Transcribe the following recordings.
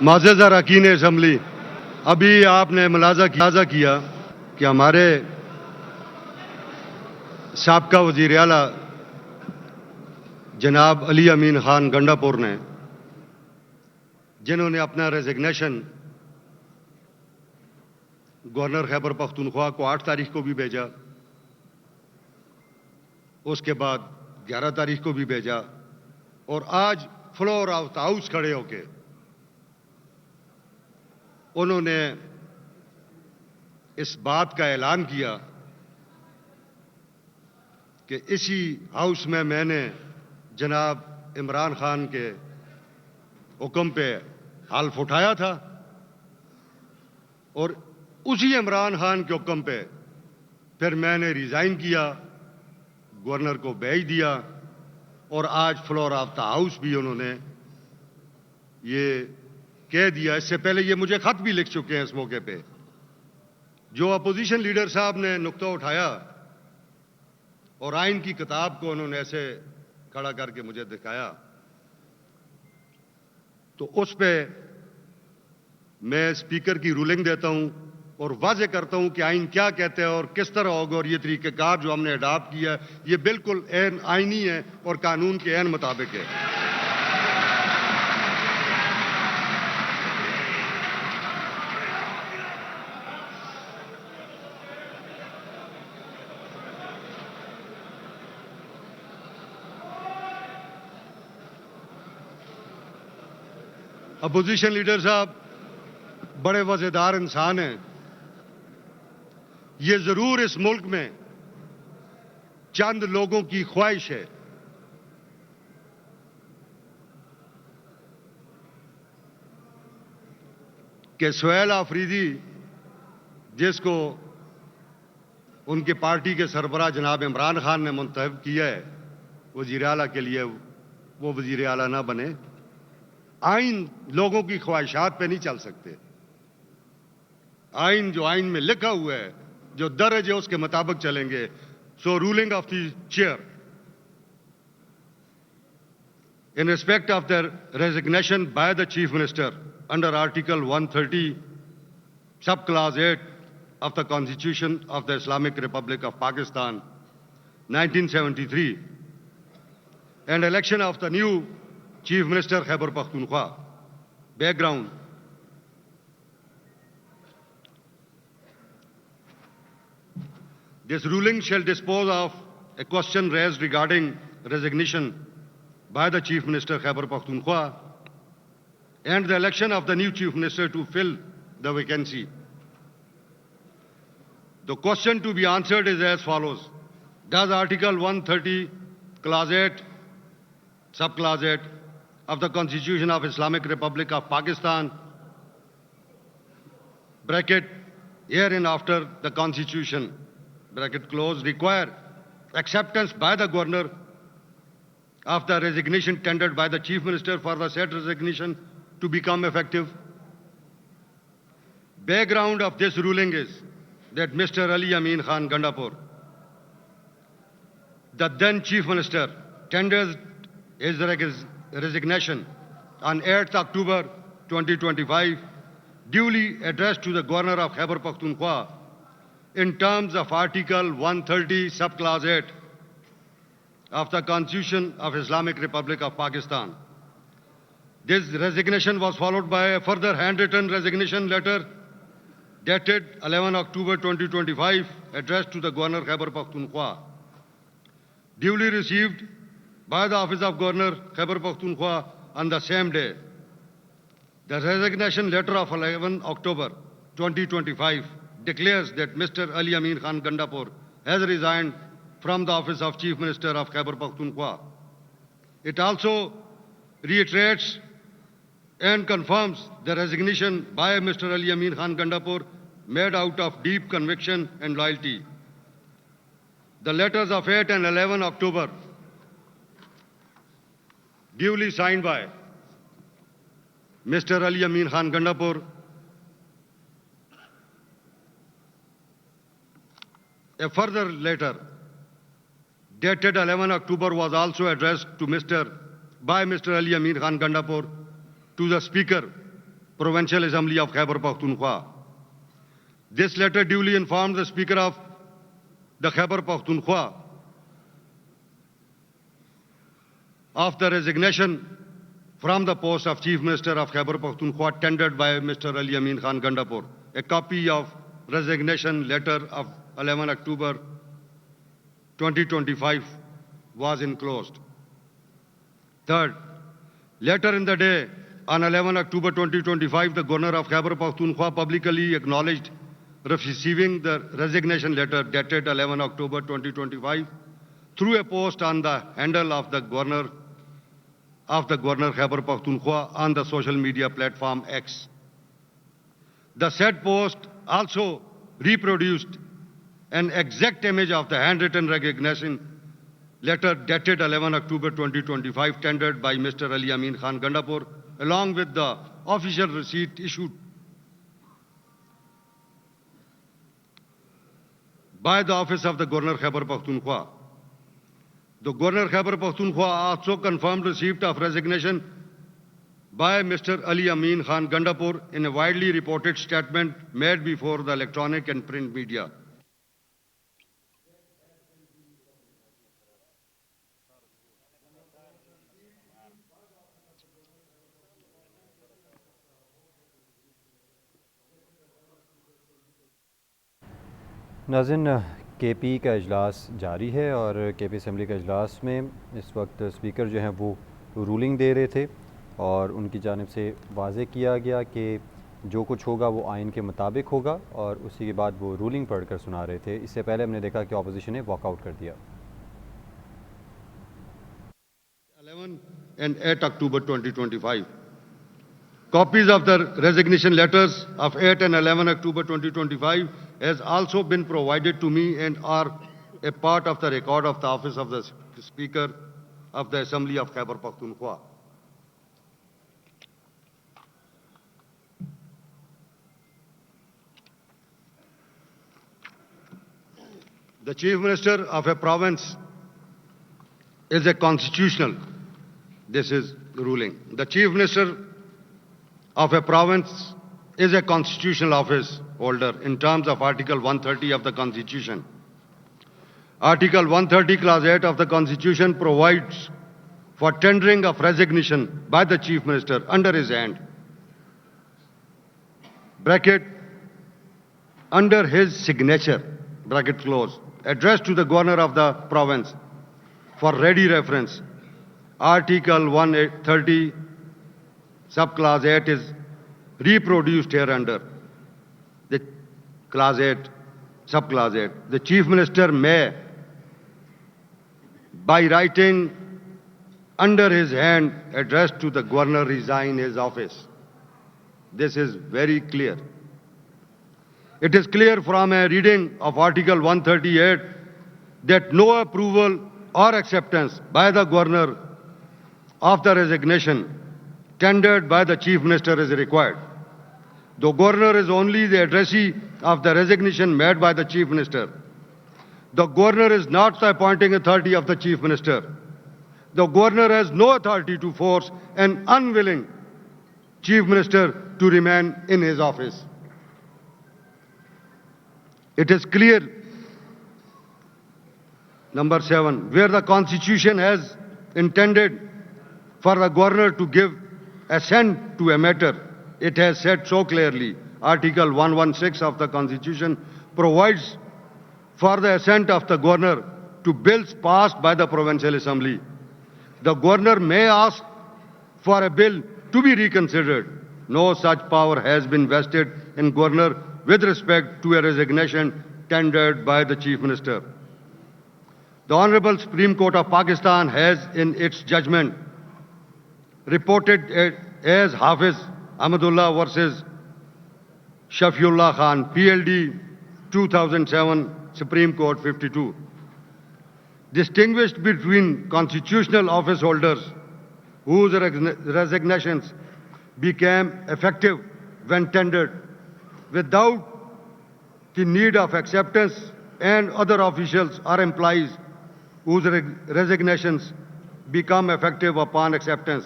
معزز اراکین اسمبلی، ابھی آپ نے ملاحظہ کیا کہ ہمارے سابقہ وزیر اعلیٰ جناب علی امین خان گنڈاپور نے، جنہوں نے اپنا ریزگنیشن گورنر خیبر پختونخوا کو 8 تاریخ کو بھی بھیجا، اس کے بعد 11 تاریخ کو بھی بھیجا، اور آج فلور آف دا ہاؤس کھڑے ہو کے انہوں نے اس بات کا اعلان کیا کہ اسی ہاؤس میں نے جناب عمران خان کے حکم پہ حلف اٹھایا تھا، اور اسی عمران خان کے حکم پہ پھر میں نے ریزائن کیا، گورنر کو بھیج دیا، اور آج فلور آف دا ہاؤس بھی انہوں نے یہ کہہ دیا۔ اس سے پہلے یہ مجھے خط بھی لکھ چکے ہیں اس موقع پہ۔ جو اپوزیشن لیڈر صاحب نے نقطہ اٹھایا اور آئین کی کتاب کو انہوں نے ایسے کھڑا کر کے مجھے دکھایا، تو اس پہ میں اسپیکر کی رولنگ دیتا ہوں اور واضح کرتا ہوں کہ آئین کیا کہتے ہیں اور کس طرح ہوگا، اور یہ طریقہ کار جو ہم نے اڈاپٹ کیا ہے یہ بالکل عین آئینی ہے اور قانون کے عین مطابق ہے۔ اپوزیشن لیڈر صاحب بڑے وزیدار انسان ہیں، یہ ضرور اس ملک میں چند لوگوں کی خواہش ہے کہ سہیل آفریدی، جس کو ان کی پارٹی کے سربراہ جناب عمران خان نے منتخب کیا ہے وزیر اعلیٰ کے لیے، وہ وزیر اعلیٰ نہ بنے۔ آئین لوگوں کی خواہشات پہ نہیں چل سکتے۔ آئین جو آئین میں لکھا ہوا ہے، جو درج ہے، اس کے مطابق چلیں گے۔ So ruling of the chair in respect of the resignation by the Chief Minister under Article 130, Subclause 8 of the Constitution of the Islamic Republic of Pakistan, 1973, and election of the new Chief Minister Khyber Pakhtunkhwa. Background: this ruling shall dispose of a question raised regarding resignation by the Chief Minister Khyber Pakhtunkhwa and the election of the new Chief Minister to fill the vacancy. The question to be answered is as follows: does Article 130, Clause 8, Subclause 8 of the Constitution of Islamic Republic of Pakistan, bracket, hereinafter the Constitution, bracket close, require acceptance by the Governor of the resignation tendered by the Chief Minister for the said resignation to become effective? Background of this ruling is that Mr. Ali Amin Khan Gandapur, the then Chief Minister, tendered his resignation on 8th October 2025, duly addressed to the Governor of Khyber Pakhtunkhwa in terms of Article 130, Subclause 8 of the Constitution of Islamic Republic of Pakistan. This resignation was followed by a further handwritten resignation letter dated 11 October 2025, addressed to the Governor Khyber Pakhtunkhwa, duly received by the Office of Governor Khyber Pakhtunkhwa on the same day. The resignation letter of 11 October 2025 declares that Mr. Ali Amin Khan Gandapur has resigned from the office of Chief Minister of Khyber Pakhtunkhwa. It also reiterates and confirms the resignation by Mr. Ali Amin Khan Gandapur made out of deep conviction and loyalty. The letters of 8 and 11 October, duly signed by Mr. Ali Amin Khan Gandapur, a further letter dated 11 October was also addressed to by Mr. Ali Amin Khan Gandapur to the Speaker Provincial Assembly of Khyber Pakhtunkhwa. This letter duly informed the Speaker of the Khyber Pakhtunkhwa of the resignation from the post of Chief Minister of Khyber Pakhtunkhwa tendered by Mr. Ali Amin Khan Gandapur. A copy of resignation letter of 11 October 2025 was enclosed. Third, later in the day, on 11 October 2025, the Governor of Khyber Pakhtunkhwa publicly acknowledged receiving the resignation letter dated 11 October 2025 through a post on the handle of the Governor Khyber Pakhtunkhwa on the social media platform X. The said post also reproduced an exact image of the handwritten resignation letter dated 11 October 2025 tendered by Mr. Ali Amin Khan Gandapur along with the official receipt issued by the office of the Governor Khyber Pakhtunkhwa. The Governor Khyber Pakhtunkhwa also confirmed receipt of resignation by Mr. Ali Amin Khan Gandapur in a widely reported statement made before the electronic and print media. ناظرین کے پی کا اجلاس جاری ہے اور کے پی assembly کا اجلاس میں اس وقت اسپیکر جو ہیں وہ رولنگ دے رہے تھے اور ان کی جانب سے واضح کیا گیا کہ جو کچھ ہوگا وہ آئین کے مطابق ہوگا اور اسی کے بعد وہ رولنگ پڑھ کر سنا رہے تھے. اس سے پہلے ہم نے دیکھا کہ اپوزیشن نے واک آؤٹ کر دیا. 11 and 8 October 2025. Copies of the resignation letters of 8 and 11 October 2025 has also been provided to me and are a part of the record of the office of the Speaker of the Assembly of Khyber Pakhtunkhwa. The Chief Minister of a province is a constitutional, this is the ruling. The Chief Minister of a province is a constitutional office holder in terms of Article 130 of the Constitution. Article 130 Clause 8 of the Constitution provides for tendering of resignation by the Chief Minister under his hand, bracket, under his signature, bracket close, addressed to the Governor of the province. For ready reference, Article 130 Subclause 8 is reproduced here under the Clause 8, Subclause 8. The Chief Minister may, by writing under his hand addressed to the Governor, resign his office. This is very clear. It is clear from a reading of Article 138 that no approval or acceptance by the Governor of the resignation tendered by the Chief Minister is required. The Governor is only the addressee of the resignation made by the Chief Minister. The Governor is not the appointing authority of the Chief Minister. The Governor has no authority to force an unwilling Chief Minister to remain in his office. It is clear, number 7, where the Constitution has intended for the Governor to give assent to a matter, it has said so clearly. Article 116 of the Constitution provides for the assent of the Governor to bills passed by the Provincial Assembly. The Governor may ask for a bill to be reconsidered. No such power has been vested in Governor with respect to a resignation tendered by the Chief Minister. The Honorable Supreme Court of Pakistan has, in its judgment, reported as Hafiz Ahmadullah versus Shafiullah Khan, PLD 2007, Supreme Court 52, distinguished between constitutional office holders whose resignations became effective when tendered without the need of acceptance and other officials or employees whose resignations become effective upon acceptance.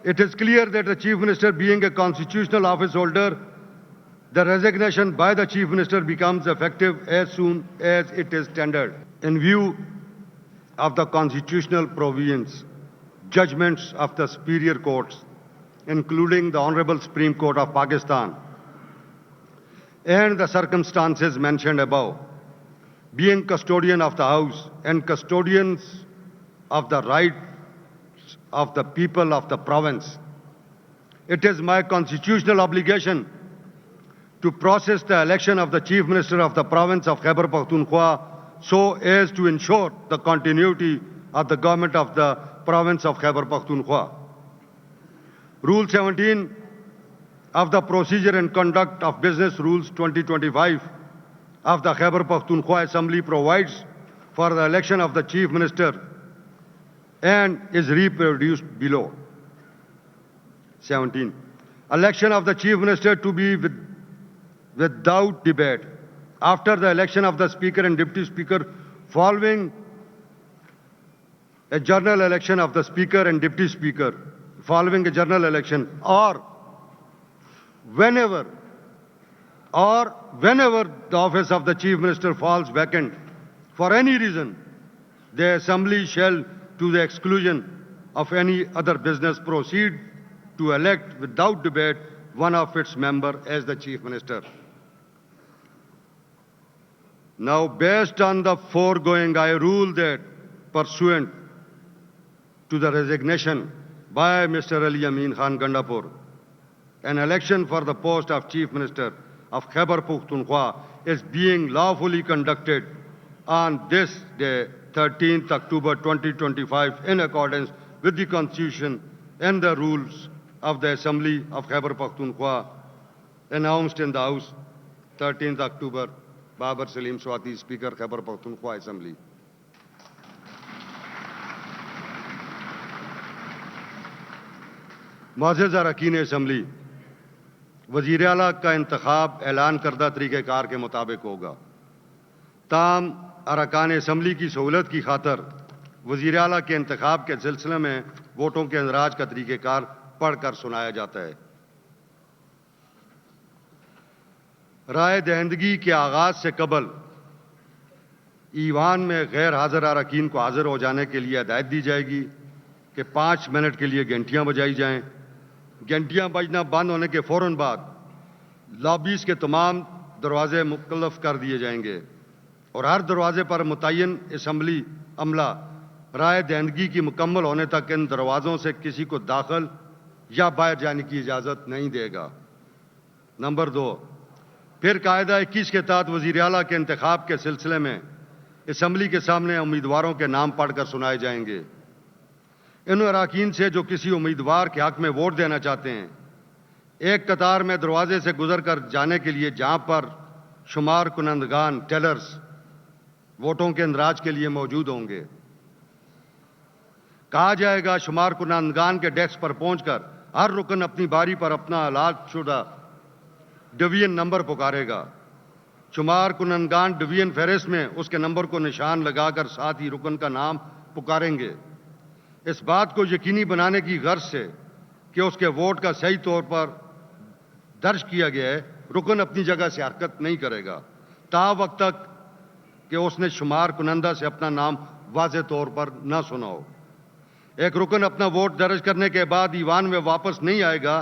It is clear that the Chief Minister, being a constitutional office holder, the resignation by the Chief Minister becomes effective as soon as it is tendered. In view of the constitutional provisions, judgments of the superior courts, including the Honorable Supreme Court of Pakistan, and the circumstances mentioned above, being custodian of the House and custodians of the rights of the people of the province, it is my constitutional obligation to process the election of the Chief Minister of the province of Khyber Pakhtunkhwa so as to ensure the continuity of the government of the province of Khyber Pakhtunkhwa. Rule 17 of the Procedure and Conduct of Business Rules 2025 of the Khyber Pakhtunkhwa Assembly provides for the election of the Chief Minister and is reproduced below. 17. Election of the Chief Minister to be without debate. After the election of the Speaker and Deputy Speaker, following a general election of the Speaker and Deputy Speaker, following a general election, or whenever the office of the Chief Minister falls vacant for any reason, the Assembly shall, to the exclusion of any other business, proceed to elect without debate one of its members as the Chief Minister. Now, based on the foregoing, I rule that pursuant to the resignation by Mr. Ali Amin Khan Gandapur, an election for the post of Chief Minister of Khyber Pakhtunkhwa is being lawfully conducted on this day, 13th October 2025, in accordance with the Constitution and the rules of the Assembly of Khyber Pakhtunkhwa, announced in the House, 13th October. Babar Salim Swati, Speaker, Khyber Pakhtunkhwa Assembly. معزز اراکین assembly, وزیر اعلیٰ کا انتخاب اعلان کردہ طریقہ کار کے مطابق ہوگا. تاہم ارکان اسمبلی کی سہولت کی خاطر وزیر اعلیٰ کے انتخاب کے سلسلے میں ووٹوں کے اندراج کا طریقہ کار پڑھ کر سنایا جاتا ہے. رائے دہندگی کے آغاز سے قبل ایوان میں غیر حاضر اراکین کو حاضر ہو جانے کے لیے ہدایت دی جائے گی کہ 5 منٹ کے لیے گھنٹیاں بجائی جائیں. گھنٹیاں بجنا بند ہونے کے فوراً بعد لابیز کے تمام دروازے مکلف کر دیے جائیں گے اور ہر دروازے پر متعین اسمبلی عملہ رائے دہندگی کی مکمل ہونے تک ان دروازوں سے کسی کو داخل یا باہر جانے کی اجازت نہیں دے گا. نمبر 2، پھر قاعدہ 21 کے تحت وزیر اعلیٰ کے انتخاب کے سلسلے میں اسمبلی کے سامنے امیدواروں کے نام پڑھ کر سنائے جائیں گے. ان اراکین سے جو کسی امیدوار کے حق میں ووٹ دینا چاہتے ہیں، ایک قطار میں دروازے سے گزر کر جانے کے لیے جہاں پر شمار کنندگان ٹیلرز ووٹوں کے اندراج کے لیے موجود ہوں گے، کہا جائے گا شمار کنندگان کے ڈیسک پر پہنچ کر ہر رکن اپنی باری پر اپنا الاٹ شدہ ڈویژن نمبر پکارے گا. شمار کنندگان ڈویژن فہرست میں اس کے نمبر کو نشان لگا کر ساتھ ہی رکن کا نام پکاریں گے. اس بات کو یقینی بنانے کی غرض سے کہ اس کے ووٹ کا صحیح طور پر درج کیا گیا ہے، رکن اپنی جگہ سے حرکت نہیں کرے گا تا وقت تک کہ اس نے شمار کنندہ سے اپنا نام واضح طور پر نہ سنا ہو. ایک رکن اپنا ووٹ درج کرنے کے بعد ایوان میں واپس نہیں آئے گا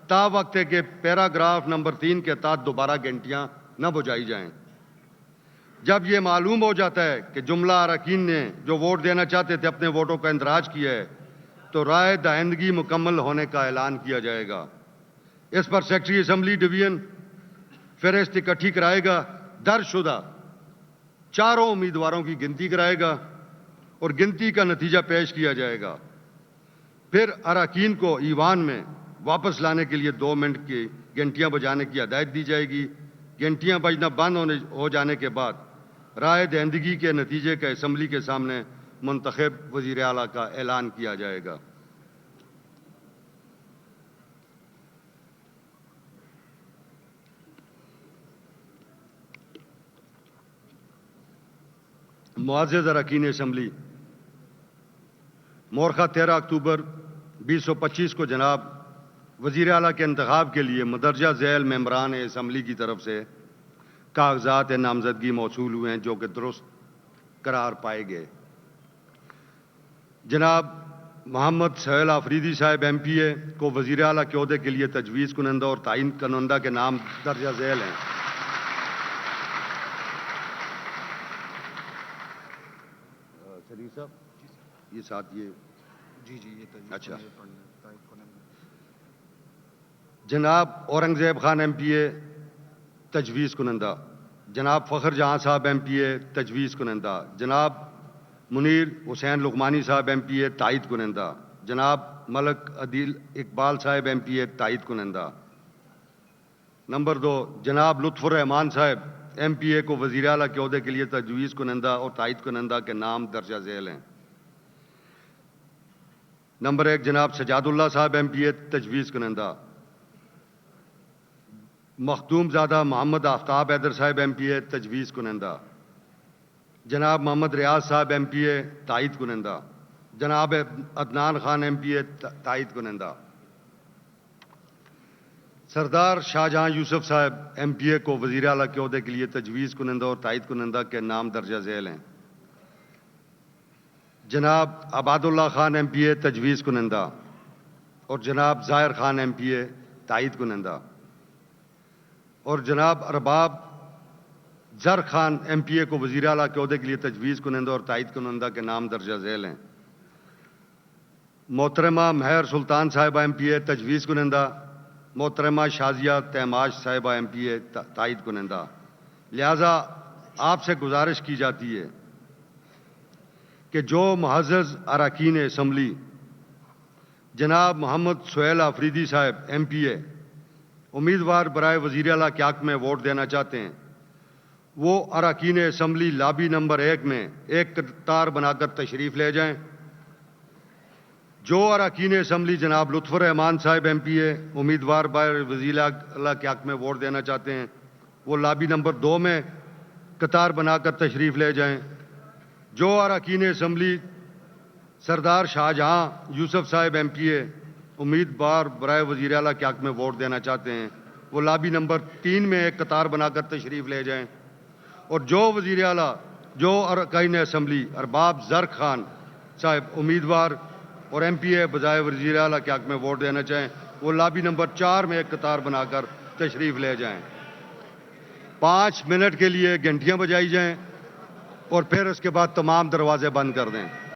تا وقت ہے کہ پیراگراف نمبر 3 کے تحت دوبارہ گھنٹیاں نہ بجائی جائیں. جب یہ معلوم ہو جاتا ہے کہ جملہ اراکین نے جو ووٹ دینا چاہتے تھے اپنے ووٹوں کا اندراج کیا ہے تو رائے دہندگی مکمل ہونے کا اعلان کیا جائے گا. اس پر سیکرٹری اسمبلی ڈویژن فہرست اکٹھی کرائے گا، درج شدہ چاروں امیدواروں کی گنتی کرائے گا اور گنتی کا نتیجہ پیش کیا جائے گا. پھر اراکین کو ایوان میں واپس لانے کے لیے 2 منٹ کی گھنٹیاں بجانے کی ہدایت دی جائے گی. گھنٹیاں بجنا بند ہو جانے کے بعد رائے دہندگی کے نتیجے کا اسمبلی کے سامنے منتخب وزیر اعلیٰ کا اعلان کیا جائے گا. معزز اراکین اسمبلی، مورخہ 13 اکتوبر 2025 کو جناب وزیر اعلیٰ کے انتخاب کے لیے مندرجہ ذیل ممبران اسمبلی کی طرف سے کاغذات نامزدگی موصول ہوئے ہیں جو کہ درست قرار پائے گئے۔ جناب محمد سہیل آفریدی صاحب ایم پی اے کو وزیر اعلیٰ کے عہدے کے لیے تجویز کنندہ اور تعین کنندہ کے نام درجہ ذیل ہیں۔ سلیم صاحب یہ ساتھ یہ اچھا جناب اورنگزیب خان ایم پی اے تجویز کنندہ، جناب فخر جہاں صاحب ایم پی اے تجویز کنندہ، جناب منیر حسین لقمانی صاحب ایم پی اے تائید کنندہ، جناب ملک عدیل اقبال صاحب ایم پی اے تائید کنندہ۔ نمبر 2 جناب لطف الرحمان صاحب ایم پی اے کو وزیر اعلیٰ کے عہدے کے لیے تجویز کنندہ اور تائید کنندہ کے نام درجہ ذیل ہیں۔ نمبر 1 جناب سجاد اللہ صاحب ایم پی اے تجویز کنندہ، مخدوم زادہ محمد آفتاب حیدر صاحب ایم پی اے تجویز کنندہ، جناب محمد ریاض صاحب ایم پی اے تائید کنندہ، جناب عدنان خان ایم پی اے تائید کنندہ۔ سردار شاہجہاں یوسف صاحب ایم پی اے کو وزیر اعلیٰ کے عہدے کے لیے تجویز کنندہ اور تائید کنندہ کے نام درجہ ذیل ہیں۔ جناب عباد اللہ خان ایم پی اے تجویز کنندہ اور جناب ظاہر خان ایم پی اے تائید کنندہ، اور جناب ارباب زر خان ایم پی اے کو وزیر اعلیٰ کے عہدے کے لیے تجویز کنندہ اور تائید کنندہ کے نام درجہ ذیل ہیں۔ محترمہ مہر سلطان صاحبہ ایم پی اے تجویز کنندہ، محترمہ شازیہ تیماش صاحبہ ایم پی اے تائید کنندہ۔ لہذا آپ سے گزارش کی جاتی ہے کہ جو معزز اراکین اسمبلی جناب محمد سہیل آفریدی صاحب ایم پی اے امیدوار برائے وزیر اعلیٰ کے حق میں ووٹ دینا چاہتے ہیں، وہ اراکین اسمبلی لابی نمبر 1 میں ایک قطار بنا کر تشریف لے جائیں۔ جو اراکین اسمبلی جناب لطف الرحمان صاحب ایم پی اے امیدوار برائے وزیر اعلیٰ کے حق میں ووٹ دینا چاہتے ہیں، وہ لابی نمبر 2 میں قطار بنا کر تشریف لے جائیں۔ جو اراکین اسمبلی سردار شاہجہاں یوسف صاحب ایم پی اے امیدوار برائے وزیر اعلیٰ کے حق میں ووٹ دینا چاہتے ہیں، وہ لابی نمبر 3 میں ایک قطار بنا کر تشریف لے جائیں۔ اور جو وزیر اعلیٰ جو اراکین اسمبلی ارباب زر خان صاحب امیدوار اور ایم پی اے بجائے وزیر اعلیٰ کے حق میں ووٹ دینا چاہیں، وہ لابی نمبر 4 میں ایک قطار بنا کر تشریف لے جائیں۔ 5 منٹ کے لیے گھنٹیاں بجائی جائیں اور پھر اس کے بعد تمام دروازے بند کر دیں۔